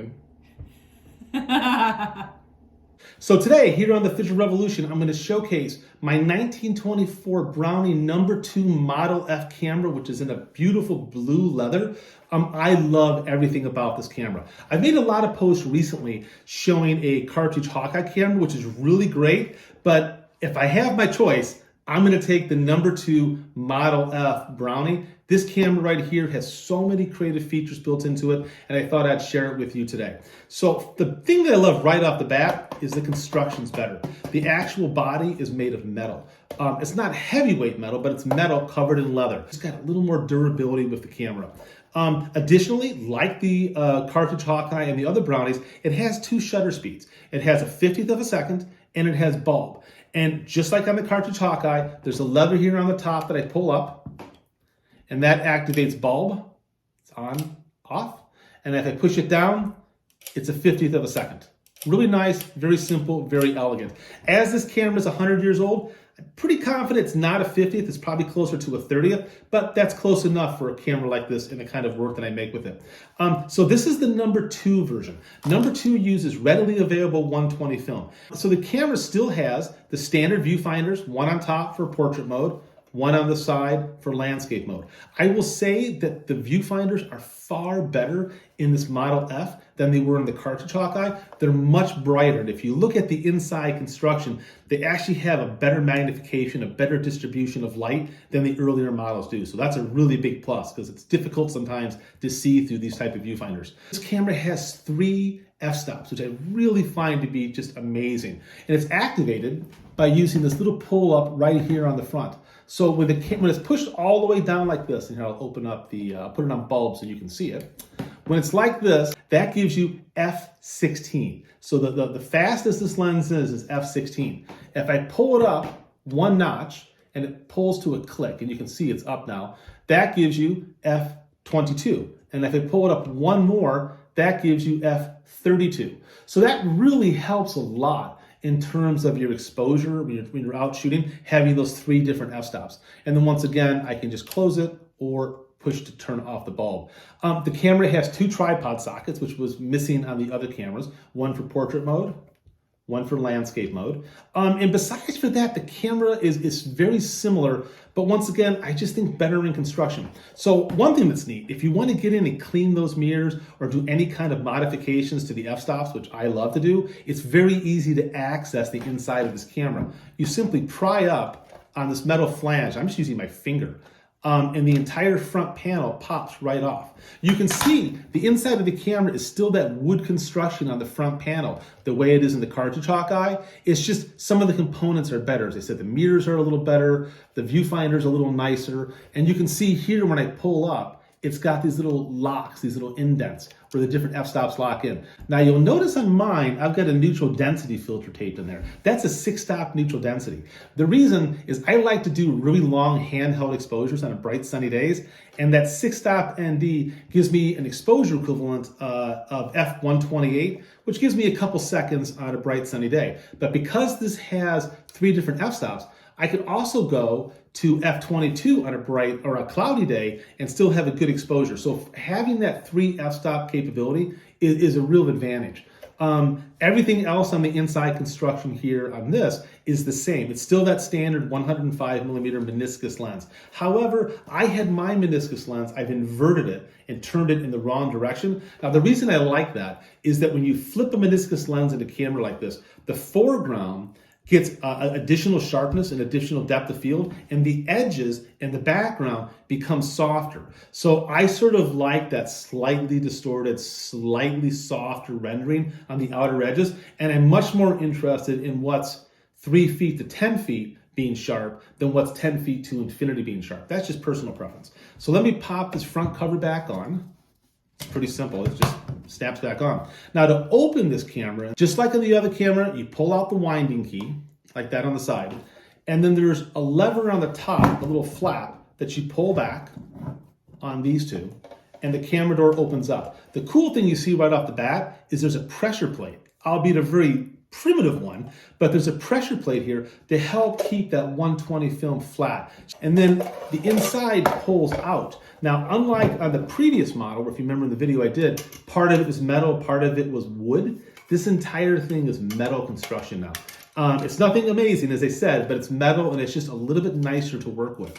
working. So today, here on the Digital Revolution, I'm going to showcase my 1924 Brownie #2 Model F camera, which is in a beautiful blue leather. I love everything about this camera. I've made a lot of posts recently showing a cartridge Hawkeye camera, which is really great, but if I have my choice, I'm going to take the #2 Model F Brownie. This camera right here has so many creative features built into it, and I thought I'd share it with you today. So the thing that I love right off the bat is the construction's better. The actual body is made of metal. It's not heavyweight metal, but it's metal covered in leather. It's got a little more durability with the camera. Additionally, like the cartridge Hawkeye and the other Brownies, it has 2 shutter speeds. It has a 50th of a second, and it has bulb. And just like on the cartridge Hawkeye, there's a lever here on the top that I pull up, and that activates bulb. It's on, off. And if I push it down, it's a 50th of a second. Really nice, very simple, very elegant. As this camera is 100 years old, I'm pretty confident it's not a 50th, it's probably closer to a 30th, but that's close enough for a camera like this and the kind of work that I make with it. So this is the #2 version. #2 uses readily available 120 film. So the camera still has the standard viewfinders, one on top for portrait mode, one on the side for landscape mode. I will say that the viewfinders are far better in this Model F than they were in the cartridge Hawkeye. They're much brighter. And if you look at the inside construction, they actually have a better magnification, a better distribution of light than the earlier models do. So that's a really big plus because it's difficult sometimes to see through these type of viewfinders. This camera has 3 f-stops, which I really find to be just amazing. And it's activated by using this little pull up right here on the front. So when it's pushed all the way down like this, and here I'll open up the, put it on bulb so you can see it. When it's like this, that gives you f/16. So the fastest this lens is f/16. If I pull it up 1 notch and it pulls to a click, and you can see it's up now, that gives you f/22. And if I pull it up 1 more, that gives you f/32. So that really helps a lot in terms of your exposure when you're out shooting, having those 3 different f-stops. And then once again, I can just close it or push to turn off the bulb. The camera has 2 tripod sockets, which was missing on the other cameras, one for portrait mode, one for landscape mode. And besides for that, the camera is very similar, but once again, I just think better in construction. So one thing that's neat, if you want to get in and clean those mirrors or do any kind of modifications to the f-stops, which I love to do, it's very easy to access the inside of this camera. You simply pry up on this metal flange. I'm just using my finger. And the entire front panel pops right off. You can see the inside of the camera is still that wood construction on the front panel, the way it is in the cartridge Hawkeye. It's just some of the components are better. As I said, the mirrors are a little better, the viewfinder's a little nicer, and you can see here when I pull up, it's got these little locks, these little indents where the different f-stops lock in. Now you'll notice on mine, I've got a neutral density filter taped in there. That's a 6-stop neutral density. The reason is I like to do really long handheld exposures on bright sunny days, and that 6-stop ND gives me an exposure equivalent of f/128, which gives me a couple seconds on a bright sunny day. But because this has 3 different f-stops, I could also go to f/22 on a bright or a cloudy day and still have a good exposure. So having that 3 f-stop capability is a real advantage. Everything else on the inside construction here on this is the same. It's still that standard 105mm meniscus lens. However, I had my meniscus lens, I've inverted it and turned it in the wrong direction. Now, the reason I like that is that when you flip a meniscus lens in a camera like this, the foreground gets additional sharpness and additional depth of field, and the edges and the background become softer. So I sort of like that slightly distorted, slightly softer rendering on the outer edges, and I'm much more interested in what's 3 feet to 10 feet being sharp than what's 10 feet to infinity being sharp. That's just personal preference. So let me pop this front cover back on. It's pretty simple, it just snaps back on. Now to open this camera, just like on the other camera, you pull out the winding key, like that on the side, and then there's a lever on the top, a little flap that you pull back on these 2, and the camera door opens up. The cool thing you see right off the bat is there's a pressure plate, albeit a very primitive one, but there's a pressure plate here to help keep that 120 film flat. And then the inside pulls out. Now, unlike on the previous model, if you remember in the video I did, part of it was metal, part of it was wood. This entire thing is metal construction now. It's nothing amazing, as I said, but it's metal and it's just a little bit nicer to work with.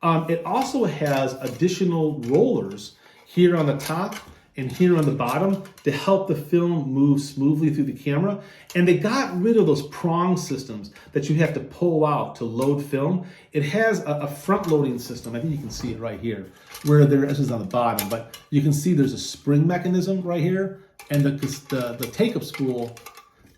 It also has additional rollers here on the top and here on the bottom to help the film move smoothly through the camera. And they got rid of those prong systems that you have to pull out to load film. It has a front loading system. I think you can see it right here, where this is on the bottom, but you can see there's a spring mechanism right here, and the take-up spool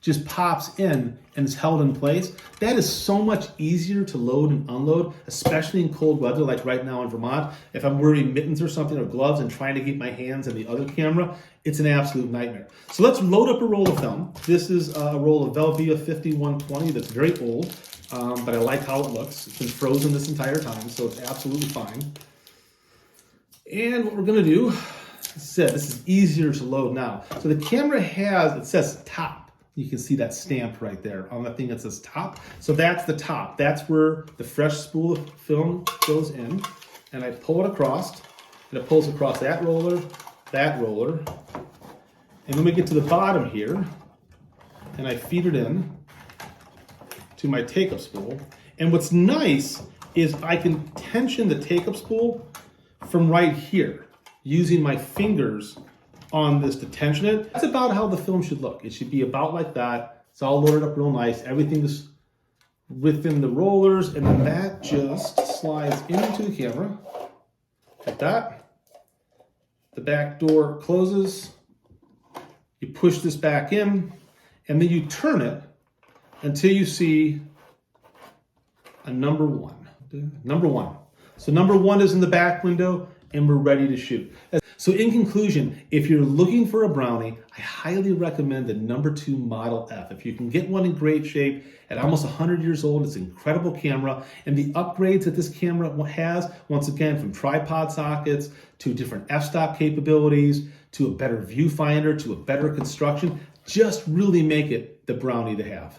just pops in and is held in place. That is so much easier to load and unload, especially in cold weather like right now in Vermont. If I'm wearing mittens or something or gloves and trying to keep my hands on the other camera, it's an absolute nightmare. So let's load up a roll of film. This is a roll of Velvia 5120 that's very old, but I like how it looks. It's been frozen this entire time, so it's absolutely fine. And what we're gonna do, this is easier to load now. So the camera it says top. You can see that stamp right there on the thing that says top. So that's the top. That's where the fresh spool of film goes in. And I pull it across, and it pulls across that roller. And then we get to the bottom here, and I feed it in to my take-up spool. And what's nice is I can tension the take-up spool from right here using my fingers on this to tension it. That's about how the film should look. It should be about like that. It's all loaded up real nice. Everything is within the rollers, and then that just slides into the camera like that. The back door closes. You push this back in, and then you turn it until you see a number one. Number one. So number one is in the back window, and we're ready to shoot. So in conclusion, if you're looking for a Brownie, I highly recommend the number 2 Model F. If you can get one in great shape at almost 100 years old, it's an incredible camera. And the upgrades that this camera has, once again, from tripod sockets to different f-stop capabilities, to a better viewfinder, to a better construction, just really make it the Brownie to have.